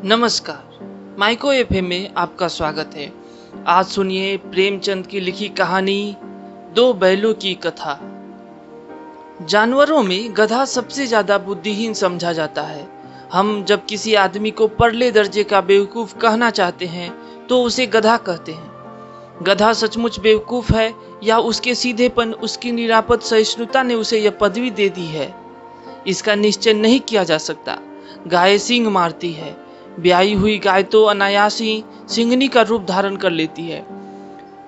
नमस्कार, micro FM में आपका स्वागत है। आज सुनिए प्रेमचंद की लिखी कहानी दो बैलों की कथा। जानवरों में गधा सबसे ज्यादा बुद्धिहीन समझा जाता है। हम जब किसी आदमी को परले दर्जे का बेवकूफ कहना चाहते हैं तो उसे गधा कहते हैं। गधा सचमुच बेवकूफ है या उसके सीधेपन, उसकी निरापद सहिष्णुता ने उसे यह पदवी दे दी है, इसका निश्चय नहीं किया जा सकता। गाय सींग मारती है, ब्याई हुई गाय तो अनायास ही सिंघनी का रूप धारण कर लेती है।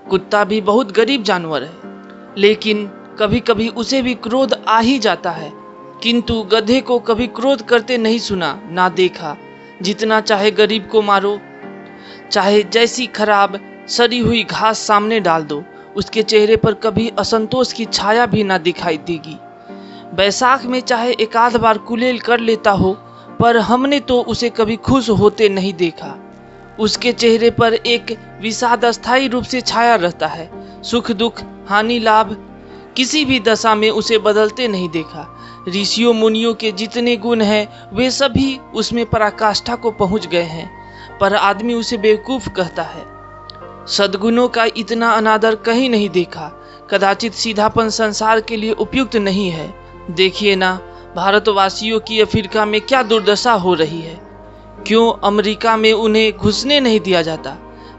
कुत्ता भी बहुत गरीब जानवर है, लेकिन कभी कभी उसे भी क्रोध आ ही जाता है। किंतु गधे को कभी क्रोध करते नहीं सुना ना देखा। जितना चाहे गरीब को मारो, चाहे जैसी खराब सड़ी हुई घास सामने डाल दो, उसके चेहरे पर कभी असंतोष की छाया भी ना दिखाई देगी। बैसाख में चाहे एकाध बार कुलेल कर लेता हो, पर हमने तो उसे कभी खुश होते नहीं देखा। उसके चेहरे पर एक विषाद अस्थायी रूप से छाया रहता है। सुख दुख हानि लाभ किसी भी दशा में उसे बदलते नहीं देखा। ऋषियों मुनियों के जितने गुण हैं वे सभी उसमें पराकाष्ठा को पहुंच गए हैं, पर आदमी उसे बेवकूफ कहता है। सद्गुणों का इतना अनादर कहीं नहीं देखा। कदाचित सीधापन संसार के लिए उपयुक्त नहीं है। देखिए ना, भारतवासियों की अफ्रीका में क्या दुर्दशा हो रही है। क्यों अमेरिका में उन्हें घुसने नहीं दिया जाता?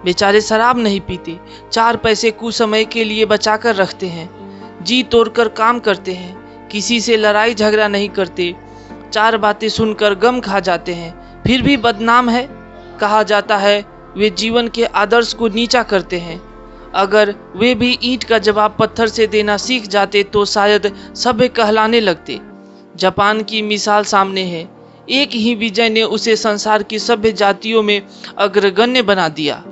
बेचारे शराब नहीं पीते, 4 पैसे कुछ समय के लिए बचाकर रखते हैं, जी तोड़कर काम करते हैं, किसी से लड़ाई झगड़ा नहीं करते, 4 बातें सुनकर गम खा जाते हैं, फिर भी बदनाम है। कहा जाता है वे जीवन के आदर्श को नीचा करते हैं। अगर वे भी ईंट का जवाब पत्थर से देना सीख जाते तो शायद सभ्य कहलाने लगते। जापान की मिसाल सामने है। एक ही विजय ने उसे संसार की सभ्य जातियों में अग्रगण्य बना दिया।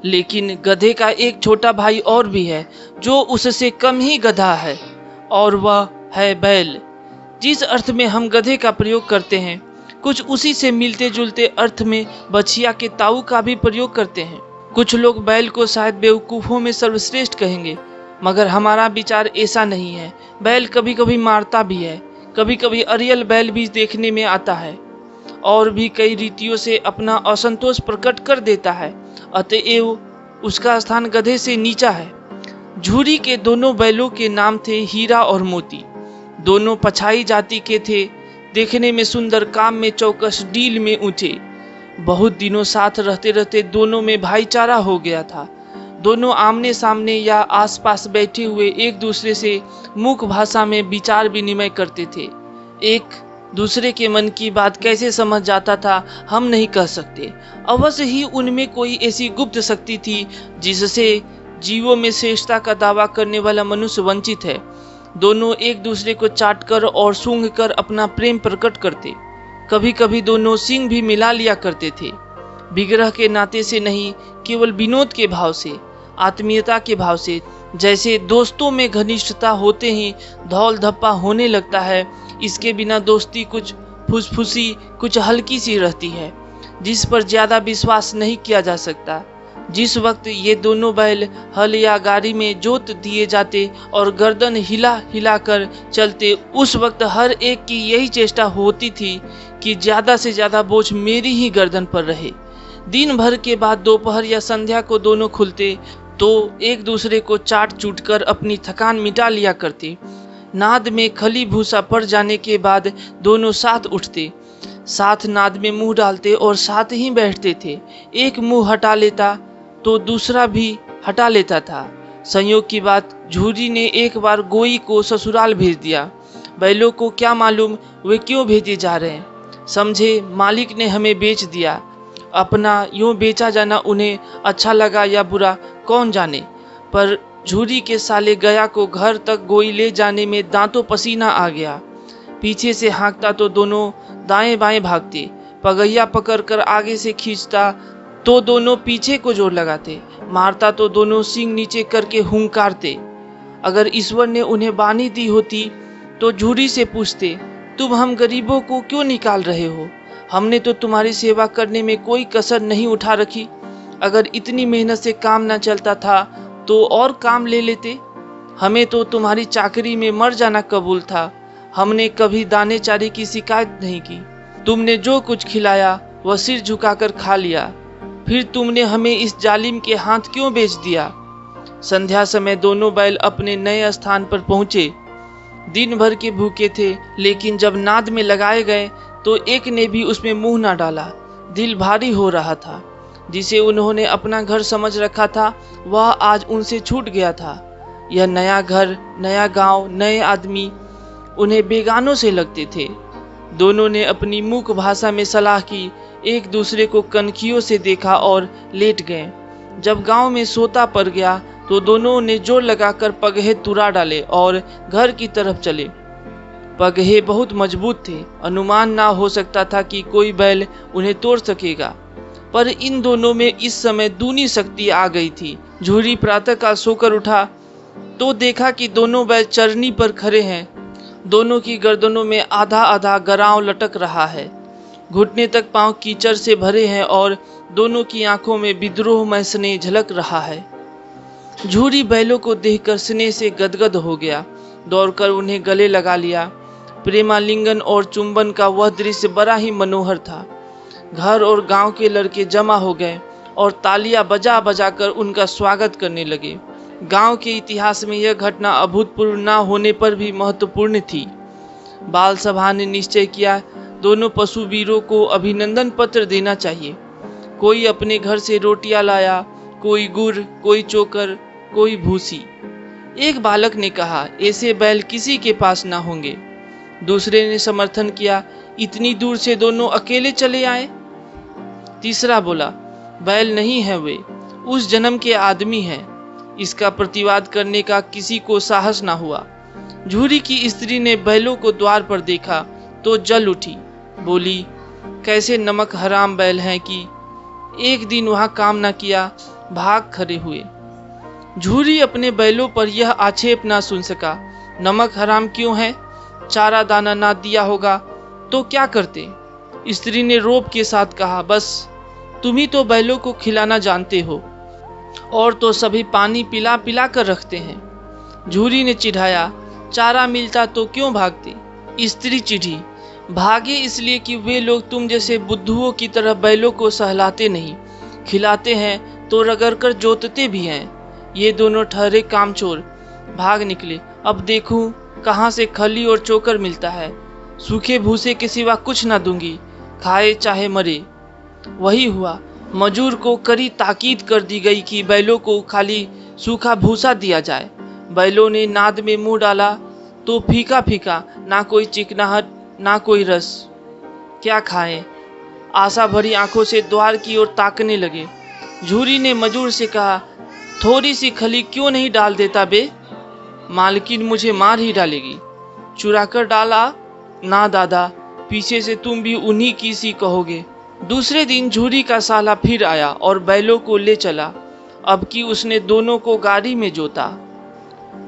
लेकिन गधे का एक छोटा भाई और भी है जो उससे कम ही गधा है, और वह है बैल। जिस अर्थ में हम गधे का प्रयोग करते हैं, कुछ उसी से मिलते जुलते अर्थ में बछिया के ताऊ का भी प्रयोग करते हैं। कुछ लोग बैल को शायद बेवकूफ़ों में सर्वश्रेष्ठ कहेंगे, मगर हमारा विचार ऐसा नहीं है। बैल कभी कभी मारता भी है, कभी कभी अरियल बैल भी देखने में आता है, और भी कई रीतियों से अपना असंतोष प्रकट कर देता है। अतएव उसका स्थान गधे से नीचा है। झूरी के दोनों बैलों के नाम थे हीरा और मोती। दोनों पछाई जाति के थे, देखने में सुंदर, काम में चौकस, डील में ऊंचे। बहुत दिनों साथ रहते रहते दोनों में भाईचारा हो गया था। दोनों आमने सामने या आसपास बैठे हुए एक दूसरे से मुख भाषा में विचार विनिमय करते थे। एक दूसरे के मन की बात कैसे समझ जाता था हम नहीं कह सकते। अवश्य ही उनमें कोई ऐसी गुप्त शक्ति थी जिससे जीवों में श्रेष्ठता का दावा करने वाला मनुष्य वंचित है। दोनों एक दूसरे को चाटकर और सूंघकर अपना प्रेम प्रकट करते। कभी कभी दोनों सींग भी मिला लिया करते थे। विग्रह के नाते से नहीं, केवल विनोद के भाव से, आत्मीयता के भाव से। जैसे दोस्तों में घनिष्ठता होते ही धौल धप्पा होने लगता है, इसके बिना दोस्ती कुछ फुसफुसी, कुछ हल्की सी रहती है, जिस पर ज्यादा विश्वास नहीं किया जा सकता। जिस वक्त ये दोनों बैल हल या गाड़ी में जोत दिए जाते और गर्दन हिला हिला कर चलते, उस वक्त हर एक की यही चेष्टा होती थी कि ज्यादा से ज्यादा बोझ मेरी ही गर्दन पर रहे। दिन भर के बाद दोपहर या संध्या को दोनों खुलते तो एक दूसरे को चाट चूट कर अपनी थकान मिटा लिया करते। नाद में खली भूसा पड़ जाने के बाद दोनों साथ उठते, साथ नाद में मुंह डालते और साथ ही बैठते थे। एक मुंह हटा लेता तो दूसरा भी हटा लेता था। संयोग की बात, झूरी ने एक बार गोई को ससुराल भेज दिया। बैलों को क्या मालूम वे क्यों भेजे जा रहे हैं। समझे मालिक ने हमें बेच दिया। अपना यूं बेचा जाना उन्हें अच्छा लगा या बुरा कौन जाने, पर झूरी के साले गया को घर तक गोई ले जाने में दांतों पसीना आ गया। पीछे से हाँकता तो दोनों दाएं बाएं भागते, पगैया पकड़कर आगे से खींचता तो दोनों पीछे को जोर लगाते, मारता तो दोनों सींग नीचे करके हुंकारते। अगर ईश्वर ने उन्हें बानी दी होती तो झूरी से पूछते, तुम हम गरीबों को क्यों निकाल रहे हो? हमने तो तुम्हारी सेवा करने में कोई कसर नहीं उठा रखी। अगर इतनी मेहनत से काम न चलता था तो और काम ले लेते। हमें तो तुम्हारी चाकरी में मर जाना कबूल था। हमने कभी दाने चारे की शिकायत नहीं की। तुमने जो कुछ खिलाया वह सिर झुकाकर खा लिया। फिर तुमने हमें इस जालिम के हाथ क्यों बेच दिया? संध्या समय दोनों बैल अपने नए स्थान पर पहुंचे। दिन भर के भूखे थे, लेकिन जब नाद में लगाए गए तो एक ने भी उसमें मुंह ना डाला। दिल भारी हो रहा था। जिसे उन्होंने अपना घर समझ रखा था वह आज उनसे छूट गया था। यह नया घर, नया गांव, नए आदमी उन्हें बेगानों से लगते थे। दोनों ने अपनी मूक भाषा में सलाह की, एक दूसरे को कनखियों से देखा और लेट गए। जब गांव में सोता पड़ गया तो दोनों ने जोर लगाकर पगहे तुरा डाले और घर की तरफ चले। पगहे बहुत मजबूत थे, अनुमान ना हो सकता था कि कोई बैल उन्हें तोड़ सकेगा। पर इन दोनों में इस समय दूनी शक्ति आ गई थी। झूरी प्रातःकाल सोकर उठा तो देखा कि दोनों बैल चरनी पर खड़े हैं। दोनों की गर्दनों में आधा आधा गराव लटक रहा है। घुटने तक पांव कीचड़ से भरे हैं और दोनों की आंखों में विद्रोहमय स्नेह झलक रहा है। झूरी बैलों को देखकर स्नेह से गदगद हो गया। दौड़कर उन्हें गले लगा लिया। प्रेमालिंगन और चुंबन का वह दृश्य बड़ा ही मनोहर था। घर और गांव के लड़के जमा हो गए और तालियां बजा बजा कर उनका स्वागत करने लगे। गांव के इतिहास में यह घटना अभूतपूर्व न होने पर भी महत्वपूर्ण थी। बाल सभा ने निश्चय किया, दोनों पशु वीरों को अभिनंदन पत्र देना चाहिए। कोई अपने घर से रोटियां लाया, कोई गुड़, कोई चोकर, कोई भूसी। एक बालक ने कहा, ऐसे बैल किसी के पास ना होंगे। दूसरे ने समर्थन किया, इतनी दूर से दोनों अकेले चले आए। तीसरा बोला, बैल नहीं है, वे उस जन्म के आदमी हैं। इसका प्रतिवाद करने का किसी को साहस ना हुआ। झूरी की स्त्री ने बैलों को द्वार पर देखा तो जल उठी। बोली, कैसे नमक हराम बैल हैं कि एक दिन वहां काम न किया, भाग खड़े हुए। झूरी अपने बैलों पर यह आक्षेप ना सुन सका। नमक हराम क्यों है? चारा दाना ना दिया होगा तो क्या करते? स्त्री ने रोब के साथ कहा, बस तुम ही तो बैलों को खिलाना जानते हो, और तो सभी पानी पिला पिला कर रखते हैं। झूरी ने चिढ़ाया, चारा मिलता तो क्यों भागते? स्त्री चिढ़ी, भागे इसलिए कि वे लोग तुम जैसे बुद्धुओं की तरह बैलों को सहलाते नहीं, खिलाते हैं तो रगड़ कर जोतते भी हैं। ये दोनों ठहरे कामचोर भाग निकले। अब देखूं कहाँ से खली और चोकर मिलता है। सूखे भूसे के सिवा कुछ ना दूंगी, खाए चाहे मरे। वही हुआ। मजूर को कड़ी ताकीद कर दी गई कि बैलों को खाली सूखा भूसा दिया जाए। बैलों ने नाद में मुंह डाला तो फीका फीका, ना कोई चिकनाहट ना कोई रस। क्या खाएं? आशा भरी आंखों से द्वार की ओर ताकने लगे। झूरी ने मजूर से कहा, थोड़ी सी खली क्यों नहीं डाल देता बे? मालकिन मुझे मार ही डालेगी। चुरा कर डाला? ना दादा, पीछे से तुम भी उन्हीं की सी कहोगे। दूसरे दिन झूरी का साला फिर आया और बैलों को ले चला। अब की उसने दोनों को गाड़ी में जोता।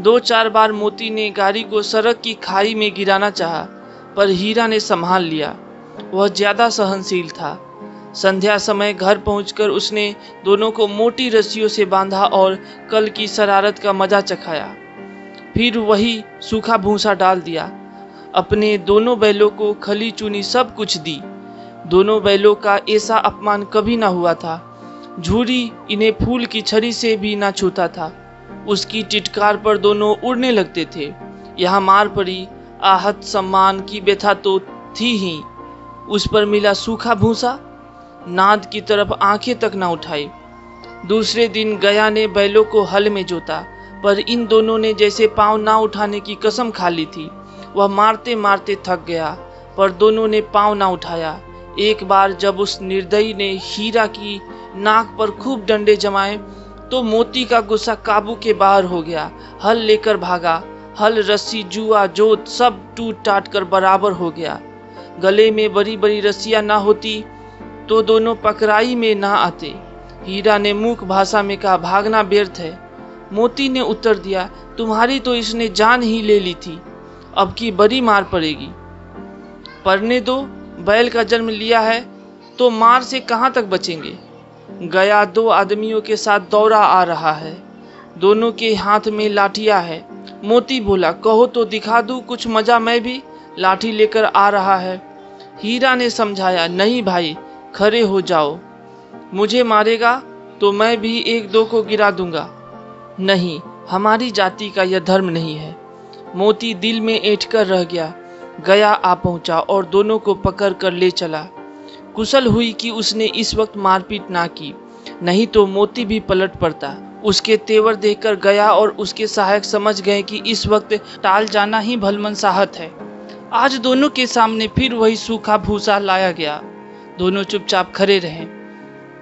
2-4 बार मोती ने गाड़ी को सड़क की खाई में गिराना चाहा, पर हीरा ने संभाल लिया। वह ज्यादा सहनशील था। संध्या समय घर पहुंचकर उसने दोनों को मोटी रस्सियों से बांधा और कल की शरारत का मजा चखाया। फिर वही सूखा भूसा डाल दिया। अपने दोनों बैलों को खली चूनी सब कुछ दी। दोनों बैलों का ऐसा अपमान कभी ना हुआ था। झूरी इन्हें फूल की छड़ी से भी ना छूता था। उसकी टिटकार पर दोनों उड़ने लगते थे। यहाँ मार पड़ी, आहत सम्मान की व्यथा तो थी ही, उस पर मिला सूखा भूसा। नाद की तरफ आंखें तक ना उठाई। दूसरे दिन गया ने बैलों को हल में जोता, पर इन दोनों ने जैसे पांव ना उठाने की कसम खा ली थी। वह मारते मारते थक गया, पर दोनों ने पांव ना उठाया। एक बार जब उस निर्दयी ने हीरा की नाक पर खूब डंडे जमाए तो मोती का गुस्सा काबू के बाहर हो गया। हल लेकर भागा। हल, रस्सी, जुआ, जोत सब टूट टाट कर बराबर हो गया। गले में बड़ी बड़ी रस्सियां ना होती तो दोनों पकड़ाई में ना आते। हीरा ने मूक भाषा में कहा, भागना व्यर्थ है। मोती ने उत्तर दिया, तुम्हारी तो इसने जान ही ले ली थी, अब की बड़ी मार पड़ेगी। पढ़ने दो, बैल का जन्म लिया है तो मार से कहाँ तक बचेंगे। गया 2 आदमियों के साथ दौड़ा आ रहा है। दोनों के हाथ में लाठियां है। मोती बोला, कहो तो दिखा दूं कुछ मजा, मैं भी लाठी लेकर आ रहा है। हीरा ने समझाया, नहीं भाई, खड़े हो जाओ, मुझे मारेगा तो मैं भी एक दो को गिरा दूंगा। नहीं, हमारी जाति का यह धर्म नहीं है। मोती दिल में ऐंठ कर रह गया। गया आ पहुंचा और दोनों को पकड़ कर ले चला। कुशल हुई कि उसने इस वक्त मारपीट ना की, नहीं तो मोती भी पलट पड़ता। उसके तेवर देखकर गया और उसके सहायक समझ गए कि इस वक्त टाल जाना ही भलमनसाहत है। आज दोनों के सामने फिर वही सूखा भूसा लाया गया। दोनों चुपचाप खड़े रहे।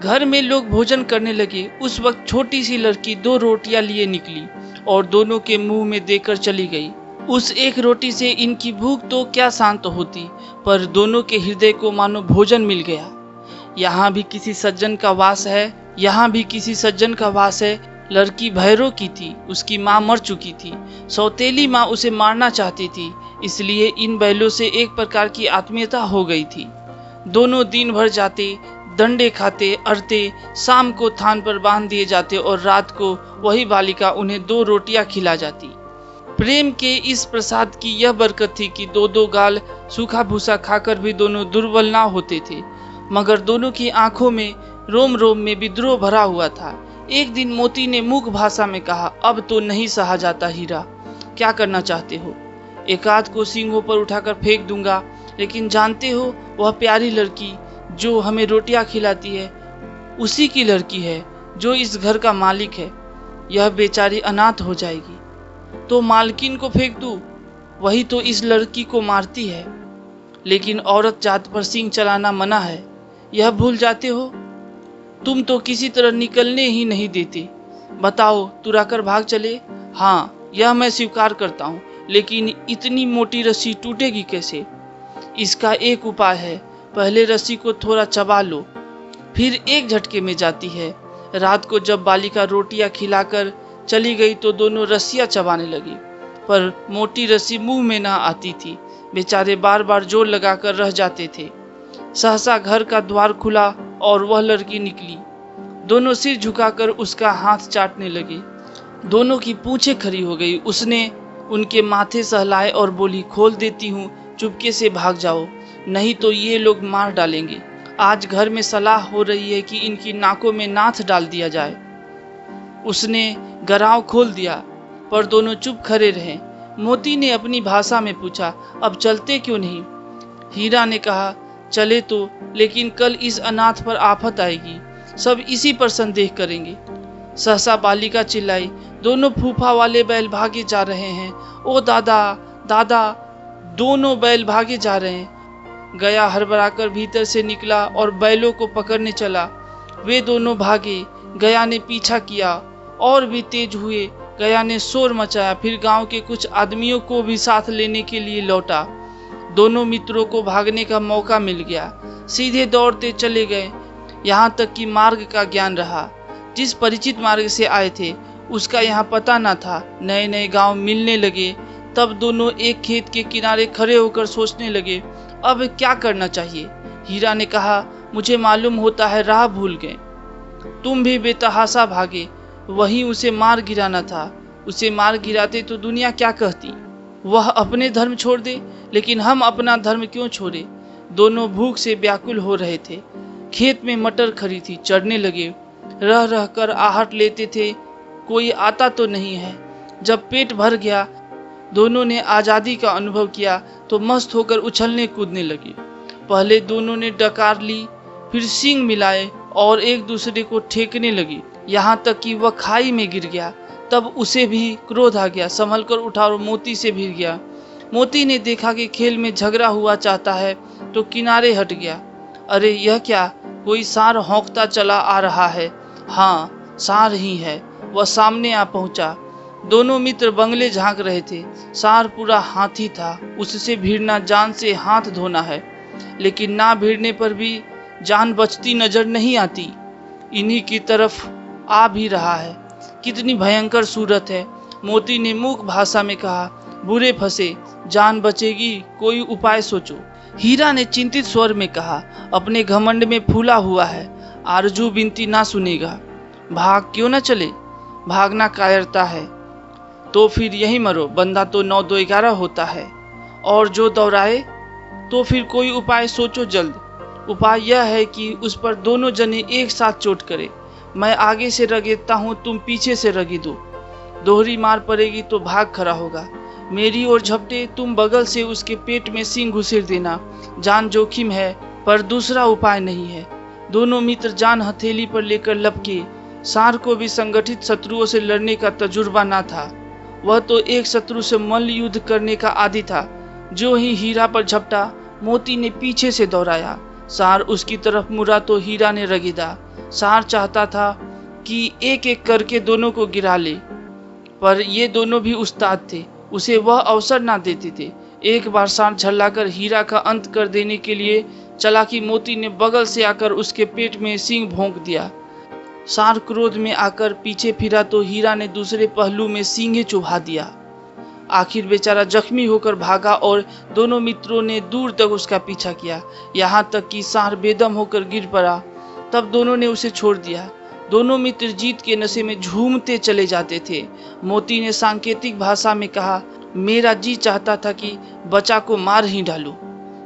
घर में लोग भोजन करने लगे। उस वक्त छोटी सी लड़की 2 रोटियां लिए निकली और दोनों के मुंह में देकर चली गई। उस एक रोटी से इनकी भूख तो क्या शांत होती, पर दोनों के हृदय को मानो भोजन मिल गया। यहाँ भी किसी सज्जन का वास है, यहाँ भी किसी सज्जन का वास है। लड़की भैरव की थी, उसकी माँ मर चुकी थी। सौतेली माँ उसे मारना चाहती थी, इसलिए इन बैलों से एक प्रकार की आत्मीयता हो गई थी। दोनों दिन भर जाते, दंडे खाते, अड़ते, शाम को थान पर बांध दिए जाते और रात को वही बालिका उन्हें 2 रोटियां खिला जाती। प्रेम के इस प्रसाद की यह बरकत थी कि 2-2 गाल सूखा भूसा खाकर भी दोनों दुर्बल ना होते थे, मगर दोनों की आंखों में रोम रोम में विद्रोह भरा हुआ था। एक दिन मोती ने मूक भाषा में कहा, अब तो नहीं सहा जाता हीरा, क्या करना चाहते हो? एकाध को सींगों पर उठाकर फेंक दूंगा, लेकिन जानते हो वह प्यारी लड़की जो हमें रोटियां खिलाती है उसी की लड़की है जो इस घर का मालिक है। यह बेचारी अनाथ हो जाएगी तो मालकिन को फेंक दूं, वही तो इस लड़की को मारती है। लेकिन औरत जात पर सींग चलाना मना है, यह भूल जाते हो? तुम तो किसी तरह निकलने ही नहीं देते। बताओ, तुराकर भाग चले? हाँ, यह मैं स्वीकार करता हूँ, लेकिन इतनी मोटी रस्सी टूटेगी कैसे? इसका एक उपाय है, पहले रस्सी को थोड़ा चबा लो, फिर एक झटके में जाती है। रात को जब बालिका रोटियां खिलाकर चली गई तो दोनों रस्सियां चबाने लगी, पर मोटी रस्सी मुंह में ना आती थी। बेचारे बार बार जोर लगाकर रह जाते थे। सहसा घर का द्वार खुला और वह लड़की निकली। दोनों सिर झुकाकर उसका हाथ चाटने लगे। दोनों की पूंछें खड़ी हो गई। उसने उनके माथे सहलाए और बोली, खोल देती हूँ, चुपके से भाग जाओ, नहीं तो ये लोग मार डालेंगे। आज घर में सलाह हो रही है कि इनकी नाकों में नाथ डाल दिया जाए। उसने गराव खोल दिया, पर दोनों चुप खड़े रहे। मोती ने अपनी भाषा में पूछा, अब चलते क्यों नहीं? हीरा ने कहा, चले तो, लेकिन कल इस अनाथ पर आफत आएगी, सब इसी पर संदेह करेंगे। सहसा बालिका चिल्लाई, दोनों फूफा वाले बैल भागे जा रहे हैं। ओ दादा, दादा, दोनों बैल भागे जा रहे हैं। गया हड़बड़ाकर भीतर से निकला और बैलों को पकड़ने चला। वे दोनों भागे। गया ने पीछा किया और भी तेज हुए। गया ने शोर मचाया, फिर गांव के कुछ आदमियों को भी साथ लेने के लिए लौटा। दोनों मित्रों को भागने का मौका मिल गया। सीधे दौड़ते चले गए, यहाँ तक कि मार्ग का ज्ञान रहा। जिस परिचित मार्ग से आए थे उसका यहाँ पता न था। नए नए गांव मिलने लगे। तब दोनों एक खेत के किनारे खड़े होकर सोचने लगे, अब क्या करना चाहिए। हीरा ने कहा, मुझे मालूम होता है राह भूल गए। तुम भी बेतहाशा भागे, वहीं उसे मार गिराना था। उसे मार गिराते तो दुनिया क्या कहती? वह अपने धर्म छोड़ दे, लेकिन हम अपना धर्म क्यों छोड़े? दोनों भूख से व्याकुल हो रहे थे। खेत में मटर खड़ी थी, चढ़ने लगे। रह रह कर आहट लेते थे, कोई आता तो नहीं है। जब पेट भर गया, दोनों ने आज़ादी का अनुभव किया तो मस्त होकर उछलने कूदने लगे। पहले दोनों ने डकार ली, फिर सींग मिलाए और एक दूसरे को ठेकने लगी, यहाँ तक कि वह खाई में गिर गया। तब उसे भी क्रोध आ गया, संभल कर उठा और मोती से भिड़ गया। मोती ने देखा कि खेल में झगड़ा हुआ चाहता है तो किनारे हट गया। अरे यह क्या, कोई सांड हौंकता चला आ रहा है। हाँ, सांड ही है। वह सामने आ पहुंचा। दोनों मित्र बंगले झांक रहे थे। सांड पूरा हाथी था, उससे भिड़ना जान से हाथ धोना है, लेकिन ना भिड़ने पर भी जान बचती नजर नहीं आती। इन्हीं की तरफ आ भी रहा है। कितनी भयंकर सूरत है। मोती ने मूक भाषा में कहा, बुरे फंसे, जान बचेगी, कोई उपाय सोचो। हीरा ने चिंतित स्वर में कहा, अपने घमंड में फूला हुआ है, आरजू बिनती ना सुनेगा। भाग क्यों न चले? भागना कायरता है तो फिर यहीं मरो। बंदा तो 9-2-11 होता है, और जो दौड़ाए तो फिर कोई उपाय सोचो जल्द। उपाय यह है कि उस पर दोनों जने एक साथ चोट करें। मैं आगे से रगेदता हूँ, तुम पीछे से रगेदो। दोहरी मार पड़ेगी तो भाग खड़ा होगा। मेरी ओर झपटे, तुम बगल से उसके पेट में सींग घुसेड़ देना। जान जोखिम है पर दूसरा उपाय नहीं है। दोनों मित्र जान हथेली पर लेकर लपके। सांड को भी संगठित शत्रुओं से लड़ने का तजुर्बा न था। वह तो एक शत्रु से मल्ल युद्ध करने का आदी था। जो ही हीरा पर झपटा, मोती ने पीछे से दौड़ाया। सांड उसकी तरफ मुड़ा तो हीरा ने रगेदा। सांड चाहता था कि एक एक करके दोनों को गिरा ले, पर ये दोनों भी उस्ताद थे, उसे वह अवसर ना देते थे। एक बार सांड झल्लाकर हीरा का अंत कर देने के लिए चला कि मोती ने बगल से आकर उसके पेट में सींग भोंक दिया। सांड क्रोध में आकर पीछे फिरा तो हीरा ने दूसरे पहलू में सींगे चुभा दिया। आखिर बेचारा जख्मी होकर भागा और दोनों मित्रों ने दूर तक उसका पीछा किया, यहाँ तक कि सांड बेदम होकर गिर पड़ा। तब दोनों ने उसे छोड़ दिया। दोनों मित्र जीत के नशे में झूमते चले जाते थे। मोती ने सांकेतिक भाषा में कहा, मेरा जी चाहता था कि बचा को मार ही डालूं।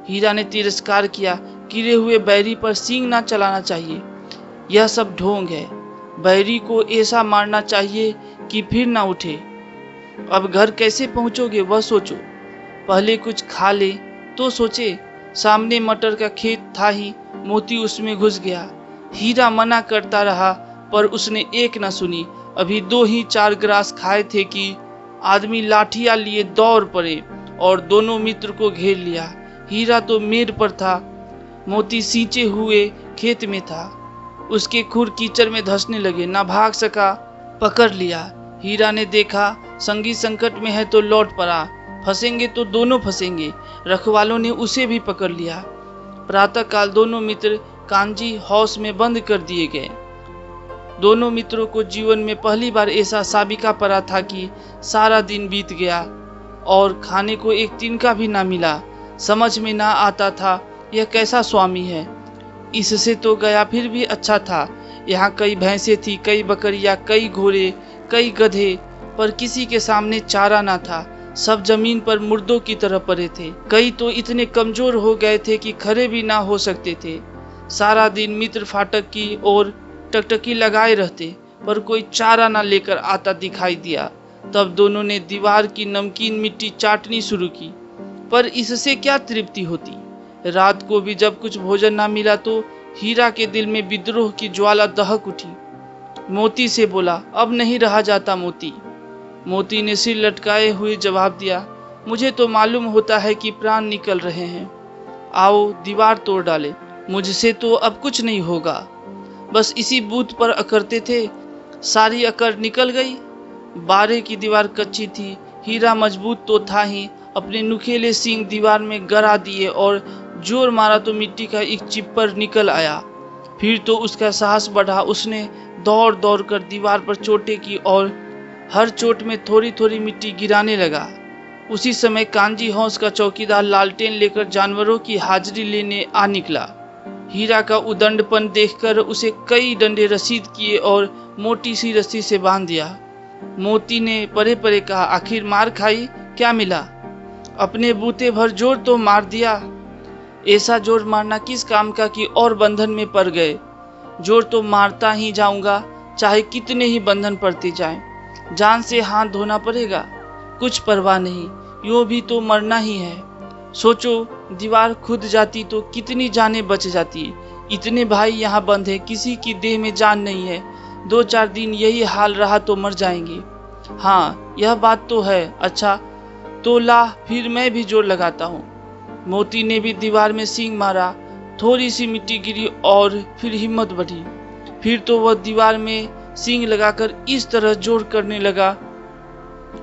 हीरा ने तिरस्कार किया, गिरे हुए बैरी पर सींग ना चलाना चाहिए, यह सब ढोंग है। बैरी को ऐसा मारना चाहिए कि फिर ना उठे। अब घर कैसे पहुंचोगे वह सोचो, पहले कुछ खा ले तो सोचे। सामने मटर का खेत था ही, मोती उसमें घुस गया। हीरा मना करता रहा पर उसने एक न सुनी। अभी 2 ही 4 ग्रास खाए थे कि आदमी लाठियां लिए दौड़ पड़े और दोनों मित्र को घेर लिया। हीरा तो मेड़ पर था, मोती सींचे हुए खेत में था। उसके खुर कीचड़ में धंसने लगे, ना भाग सका, पकड़ लिया। हीरा ने देखा संगी संकट में है तो लौट पड़ा, फंसेंगे तो दोनों फंसेंगे। रखवालों ने उसे भी पकड़ लिया। प्रातःकाल दोनों मित्र कांजी हाउस में बंद कर दिए गए। दोनों मित्रों को जीवन में पहली बार ऐसा साबिका पड़ा था कि सारा दिन बीत गया और खाने को एक तिनका भी ना मिला। समझ में ना आता था यह कैसा स्वामी है। इससे तो गया फिर भी अच्छा था। यहाँ कई भैंसें थी, कई बकरियां, कई घोड़े, कई गधे, पर किसी के सामने चारा ना था। सब जमीन पर मुर्दों की तरह पड़े थे। कई तो इतने कमजोर हो गए थे कि खड़े भी ना हो सकते थे। सारा दिन मित्र फाटक की ओर टकटकी लगाए रहते, पर कोई चारा ना लेकर आता दिखाई दिया। तब दोनों ने दीवार की नमकीन मिट्टी चाटनी शुरू की, पर इससे क्या तृप्ति होती। रात को भी जब कुछ भोजन ना मिला तो हीरा के दिल में विद्रोह की ज्वाला दहक उठी। मोती से बोला, अब नहीं रहा जाता मोती। मोती ने सिर लटकाए हुए जवाब दिया, मुझे तो मालूम होता है कि प्राण निकल रहे हैं। आओ दीवार तोड़ डाले, मुझसे तो अब कुछ नहीं होगा। बस इसी बूथ पर अकड़ते थे, सारी अकड़ निकल गई। बारे की दीवार कच्ची थी, हीरा मजबूत तो था ही। अपने नुकीले सींग दीवार में गड़ा दिए और जोर मारा तो मिट्टी का एक चिप्पर निकल आया। फिर तो उसका साहस बढ़ा। उसने दौड़ दौड़ कर दीवार पर चोटें की और हर चोट में थोड़ी थोड़ी मिट्टी गिराने लगा। उसी समय कांजी हाउस का चौकीदार लालटेन लेकर जानवरों की हाजिरी लेने आ निकला। हीरा का उदंडपन देखकर उसे कई डंडे रसीद किए और मोटी सी रस्सी से बांध दिया। मोती ने परे परे कहा, आखिर मार खाई, क्या मिला? अपने बूते भर जोर तो मार दिया। ऐसा जोर मारना किस काम का कि और बंधन में पड़ गए। जोर तो मारता ही जाऊंगा, चाहे कितने ही बंधन पड़ते जाएं। जान से हाथ धोना पड़ेगा, कुछ परवाह नहीं, यूं भी तो मरना ही है। सोचो, दीवार खुद जाती तो कितनी जानें बच जाती। इतने भाई यहाँ बंद है, किसी की देह में जान नहीं है। 2-4 दिन यही हाल रहा तो मर जाएंगे। हाँ, यह बात तो है। अच्छा तो ला, फिर मैं भी जोर लगाता हूँ। मोती ने भी दीवार में सींग मारा। थोड़ी सी मिट्टी गिरी और फिर हिम्मत बढ़ी। फिर तो वह दीवार में सींग लगाकर इस तरह जोर करने लगा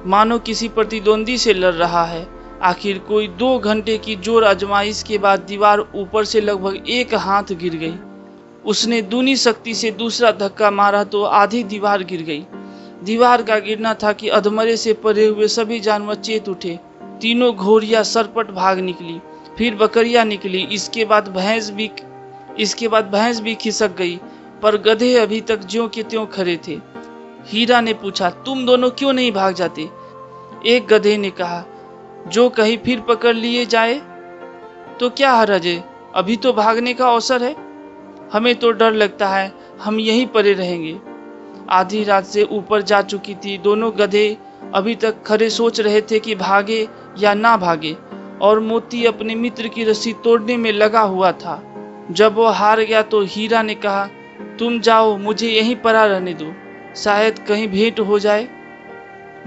मानो किसी प्रतिद्वंदी से लड़ रहा है। आखिर कोई 2 घंटे की जोर आजमाइश के बाद दीवार ऊपर से लगभग 1 हाथ गिर गई। उसने दूनी शक्ति से दूसरा धक्का मारा तो आधी दीवार गिर गई। दीवार का गिरना था कि अधमरे से पड़े हुए सभी जानवर चेत उठे। तीनों घोड़ियां सरपट भाग निकली, फिर बकरियां निकली, इसके बाद भैंस भी खिसक गई, पर गधे अभी तक ज्यों के त्यों खड़े थे। हीरा ने पूछा, तुम दोनों क्यों नहीं भाग जाते? एक गधे ने कहा, जो कहीं फिर पकड़ लिए जाए तो क्या हर्ज है, अभी तो भागने का अवसर है। हमें तो डर लगता है, हम यहीं पड़े रहेंगे। आधी रात से ऊपर जा चुकी थी। दोनों गधे अभी तक खड़े सोच रहे थे कि भागे या ना भागे, और मोती अपने मित्र की रस्सी तोड़ने में लगा हुआ था। जब वो हार गया तो हीरा ने कहा, तुम जाओ, मुझे यहीं पड़ा रहने दो, शायद कहीं भेंट हो जाए।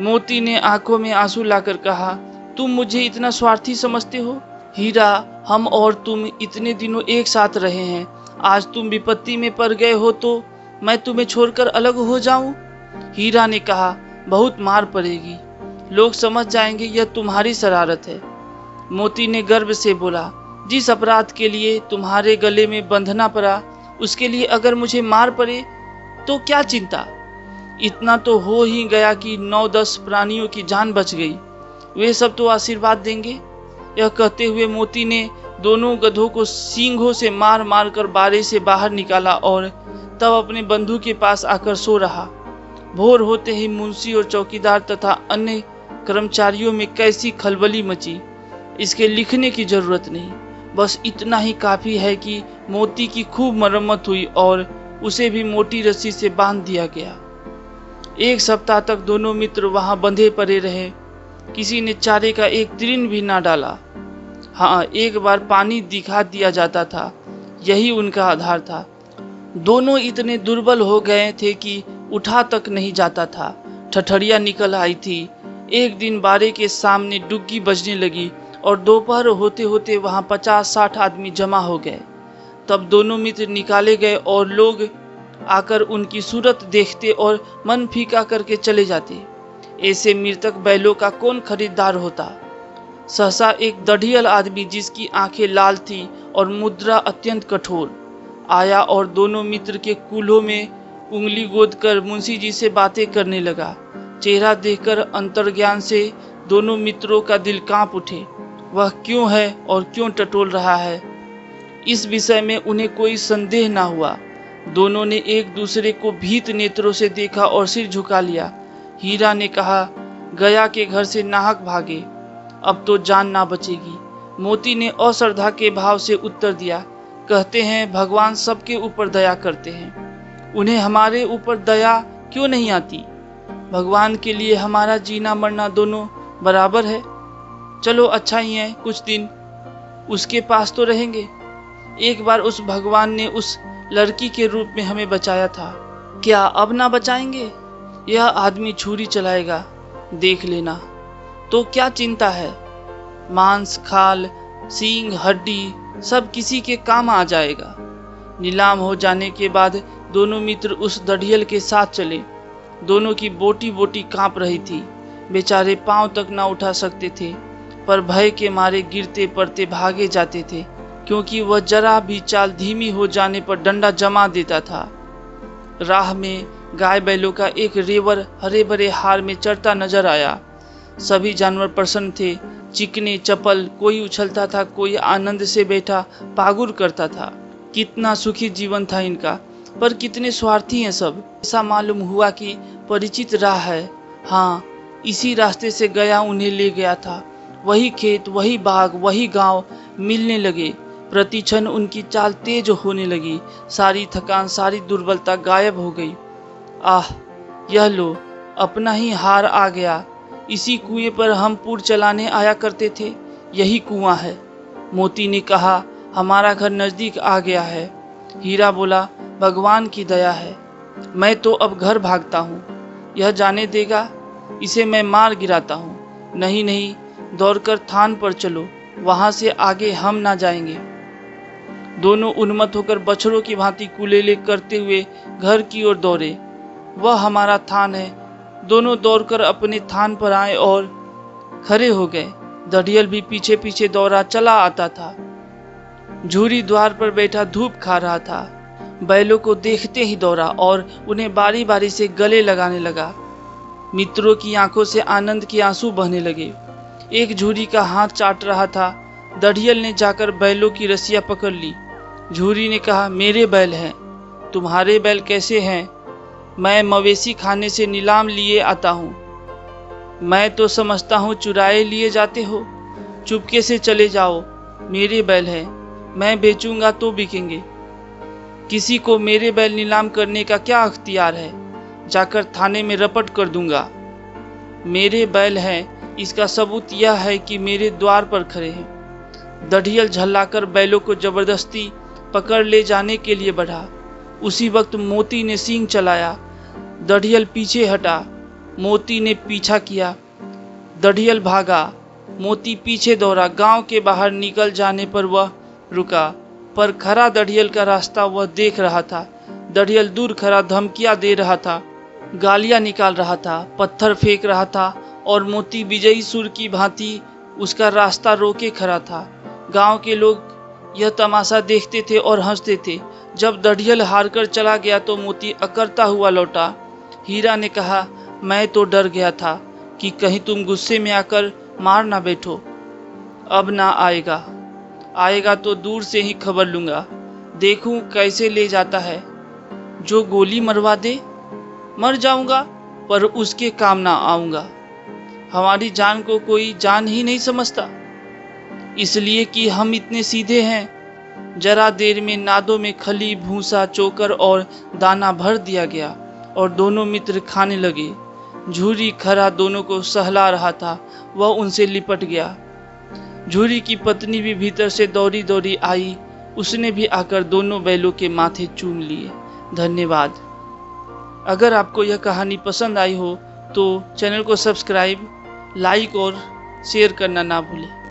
मोती ने आंखों में आंसू लाकर कहा, तुम मुझे इतना स्वार्थी समझते हो? हीरा, हम और तुम इतने दिनों एक साथ रहे हैं। आज तुम विपत्ति में पड़ गए हो तो मैं तुम्हें छोड़कर अलग हो जाऊं? हीरा ने कहा, बहुत मार पड़ेगी, लोग समझ जाएंगे यह तुम्हारी शरारत है। मोती ने गर्व से बोला, जिस अपराध के लिए तुम्हारे गले में बंधना पड़ा, उसके लिए अगर मुझे मार पड़े तो क्या चिंता। इतना तो हो ही गया कि 9-10 प्राणियों की जान बच गई, वे सब तो आशीर्वाद देंगे। यह कहते हुए मोती ने दोनों गधों को सींगों से मार मार कर बाड़े से बाहर निकाला और तब अपने बंधु के पास आकर सो रहा। भोर होते ही मुंशी और चौकीदार तथा अन्य कर्मचारियों में कैसी खलबली मची, इसके लिखने की जरूरत नहीं। बस इतना ही काफी है कि मोती की खूब मरम्मत हुई और उसे भी मोटी रस्सी से बांध दिया गया। 1 सप्ताह तक दोनों मित्र वहां बंधे पड़े रहे। किसी ने चारे का एक तिरिन भी ना डाला। हाँ, एक बार पानी दिखा दिया जाता था, यही उनका आधार था। दोनों इतने दुर्बल हो गए थे कि उठा तक नहीं जाता था। ठठरिया निकल आई थी। एक दिन बाड़े के सामने डुग्गी बजने लगी और दोपहर होते होते वहां 50-60 आदमी जमा हो गए। तब दोनों मित्र निकाले गए और लोग आकर उनकी सूरत देखते और मन फीका करके चले जाते। ऐसे मृतक बैलों का कौन खरीदार होता। सहसा एक दढ़ियल आदमी, जिसकी आंखें लाल थी और मुद्रा अत्यंत कठोर, आया और दोनों मित्र के कूल्हों में उंगली गोद कर मुंशी जी से बातें करने लगा। चेहरा देखकर अंतर्ज्ञान से दोनों मित्रों का दिल कांप उठे। वह क्यों है और क्यों टटोल रहा है, इस विषय में उन्हें कोई संदेह न हुआ। दोनों ने एक दूसरे को भीत नेत्रों से देखा और सिर झुका लिया। हीरा ने कहा, गया के घर से नाहक भागे, अब तो जान ना बचेगी। मोती ने अश्रद्धा के भाव से उत्तर दिया, कहते हैं भगवान सबके ऊपर दया करते हैं, उन्हें हमारे ऊपर दया क्यों नहीं आती? भगवान के लिए हमारा जीना मरना दोनों बराबर है। चलो अच्छा ही है, कुछ दिन उसके पास तो रहेंगे। एक बार उस भगवान ने उस लड़की के रूप में हमें बचाया था, क्या अब ना बचाएंगे? यह आदमी छुरी चलाएगा, देख लेना। तो क्या चिंता है? मांस, खाल, सींग, हड्डी सब किसी के काम आ जाएगा। नीलाम हो जाने के बाद दोनों मित्र उस दढ़ियल के साथ चले। दोनों की बोटी बोटी कांप रही थी। बेचारे पांव तक ना उठा सकते थे, पर भय के मारे गिरते पड़ते भागे जाते थे, क्योंकि वह जरा भी चाल धीमी हो जाने पर डंडा जमा देता था। राह में गाय बैलों का एक रेवर हरे भरे हार में चढ़ता नजर आया। सभी जानवर प्रसन्न थे, चिकने चपल, कोई उछलता था, कोई आनंद से बैठा पागुर करता था। कितना सुखी जीवन था इनका, पर कितने स्वार्थी हैं सब। ऐसा मालूम हुआ कि परिचित राह है। हाँ, इसी रास्ते से गया उन्हें ले गया था। वही खेत, वही बाग, वही गांव मिलने लगे। प्रति क्षण उनकी चाल तेज होने लगी। सारी थकान, सारी दुर्बलता गायब हो गई। आह, यह लो, अपना ही हार आ गया। इसी कुएं पर हम पुर चलाने आया करते थे, यही कुआं है। मोती ने कहा, हमारा घर नजदीक आ गया है। हीरा बोला, भगवान की दया है, मैं तो अब घर भागता हूँ। यह जाने देगा, इसे मैं मार गिराता हूँ। नहीं नहीं, दौड़कर थान पर चलो, वहां से आगे हम ना जाएंगे। दोनों उन्मत्त होकर बछड़ों की भांति कुलेले करते हुए घर की ओर दौड़े। वह हमारा थान है। दोनों दौड़कर अपने थान पर आए और खड़े हो गए। दढ़ियल भी पीछे पीछे दौड़ा चला आता था। झूरी द्वार पर बैठा धूप खा रहा था। बैलों को देखते ही दौड़ा और उन्हें बारी बारी से गले लगाने लगा। मित्रों की आंखों से आनंद के आंसू बहने लगे। एक झूरी का हाथ चाट रहा था। दढ़ियल ने जाकर बैलों की रस्सियां पकड़ ली। झूरी ने कहा, मेरे बैल हैं। तुम्हारे बैल कैसे हैं? मैं मवेशी खाने से नीलाम लिए आता हूँ। मैं तो समझता हूँ चुराए लिए जाते हो। चुपके से चले जाओ, मेरे बैल हैं। मैं बेचूंगा तो बिकेंगे। किसी को मेरे बैल नीलाम करने का क्या अख्तियार है? जाकर थाने में रपट कर दूंगा। मेरे बैल हैं, इसका सबूत यह है कि मेरे द्वार पर खड़े हैं। दढ़ियल झल्लाकर बैलों को जबरदस्ती पकड़ ले जाने के लिए बढ़ा। उसी वक्त मोती ने सींग चलाया। दढ़ियल पीछे हटा। मोती ने पीछा किया। दढ़ियल भागा। मोती पीछे दौड़ा। गांव के बाहर निकल जाने पर वह रुका, पर खरा दढ़ियल का रास्ता वह देख रहा था। दढ़ियल दूर खड़ा धमकियां दे रहा था, गालियां निकाल रहा था, पत्थर फेंक रहा था और मोती विजयी सुर की भांति उसका रास्ता रोके खड़ा था। गांव के लोग यह तमाशा देखते थे और हंसते थे। जब दढ़ियल हारकर चला गया तो मोती अकड़ता हुआ लौटा। हीरा ने कहा, मैं तो डर गया था कि कहीं तुम गुस्से में आकर मार ना बैठो। अब ना आएगा। आएगा तो दूर से ही खबर लूंगा, देखूं कैसे ले जाता है। जो गोली मरवा दे, मर जाऊंगा पर उसके काम ना आऊंगा। हमारी जान को कोई जान ही नहीं समझता, इसलिए कि हम इतने सीधे हैं। जरा देर में नादों में खली, भूसा, चोकर और दाना भर दिया गया और दोनों मित्र खाने लगे। झूरी खरा दोनों को सहला रहा था, वह उनसे लिपट गया। झूरी की पत्नी भी भीतर से दौड़ी दौड़ी आई। उसने भी आकर दोनों बैलों के माथे चूम लिए। धन्यवाद। अगर आपको यह कहानी पसंद आई हो तो चैनल को सब्सक्राइब, लाइक और शेयर करना ना भूलें।